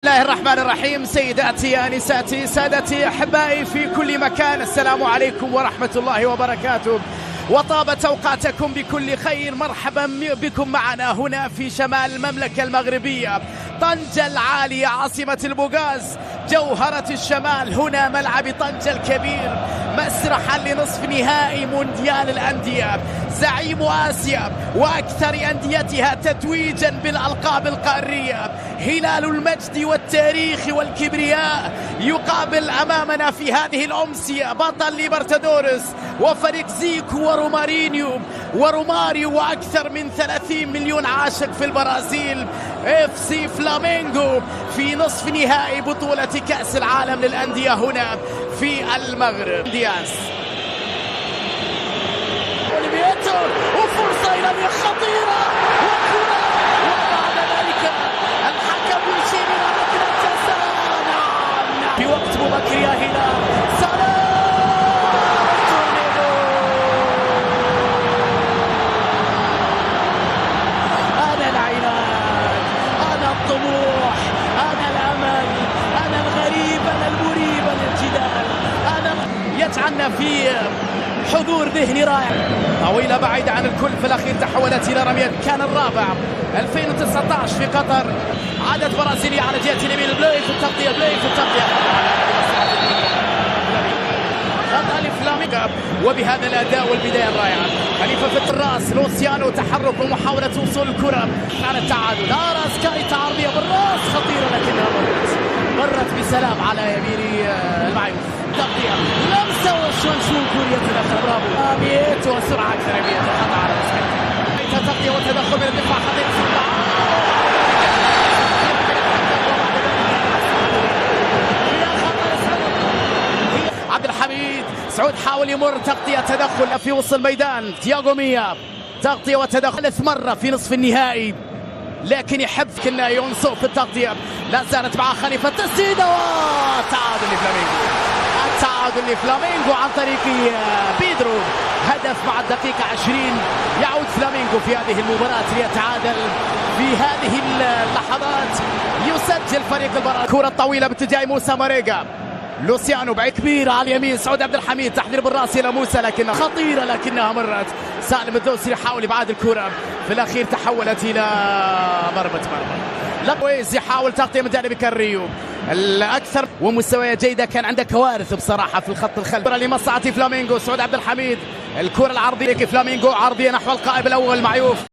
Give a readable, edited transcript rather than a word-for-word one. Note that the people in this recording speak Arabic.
بسم الله الرحمن الرحيم. سيداتي انساتي سادتي احبائي في كل مكان، السلام عليكم ورحمه الله وبركاته، وطابت اوقاتكم بكل خير. مرحبا بكم معنا هنا في شمال المملكه المغربيه، طنجة العاليه عاصمه البوغاز، جوهره الشمال. هنا ملعب طنجة الكبير، مسرحا لنصف نهائي مونديال الانديه، زعيم آسيا وأكثر أنديتها تتويجا بالألقاب القارية. هلال المجد والتاريخ والكبرياء يقابل أمامنا في هذه الأمسية بطل ليبرتادورس وفريق زيكو وروماريو وأكثر من 30 مليون عاشق في البرازيل. FC فلامينغو في نصف نهائي بطولة كأس العالم للأندية هنا في المغرب. دياز وفرصة إلى خطيرة وكرة، وبعد ذلك الحكم يشير إلى ركلة جزاء. نعم في وقت مبكر يا هلال. أنا العناد، أنا الطموح، أنا الأمل، أنا الغريب، أنا المريب، أنا الجدال، أنا يجعلنا في حضور ذهني رائع. طويلة بعيدة عن الكل، في الأخير تحولت إلى رمية. كان الرابع 2019 في قطر. عادت برازيلية على جهة اليمين، بلاي في التغطية، خطأ لفلامينغو. وبهذا الأداء والبداية الرائعة، خليفة في الراس، لوسيانو تحرك ومحاولة وصول الكرة على التعادل. أراس كايت عرضية بالراس خطيرة، لكنها مرت بسلام على يمين المعيوف. تغطية لمسة وشونشون كوريا تدخل، برافو أبيت وسرعة أكثر. أبيت خطأ على مسكين، تغطية وتدخل من الدفاع خطير. عبد الحميد سعود حاول يمر، تغطية تدخل في وسط الميدان. تياغو ميا تغطية وتدخل ثالث مرة في نصف النهائي، لكن يحب كنا ينصف في التغطية. لا زالت مع خليفة تسديدة وتعادل لفلامينغو. التعادل لفلامينغو عن طريق بيدرو، هدف مع الدقيقة 20. يعود فلامينغو في هذه المباراة ليتعادل. في هذه اللحظات يسجل فريق البرازيل. كرة طويلة باتجاه موسى ماريجا، لوسيانو بعيد كبيرة على اليمين، سعود عبد الحميد تحضير بالراس إلى موسى، لكنها خطيرة لكنها مرت. سالم الدوسري يحاول إبعاد الكرة، في الأخير تحولت إلى ضربة مرمى. لويز يحاول تغطية من جانب كاريو الأكثر ومستويات جيدة، كان عنده كوارث بصراحة في الخط الخلفي. لمصلحة فلامينغو، سعود عبد الحميد الكرة العرضية، فلامينغو عرضية نحو القائم الأول معيوف.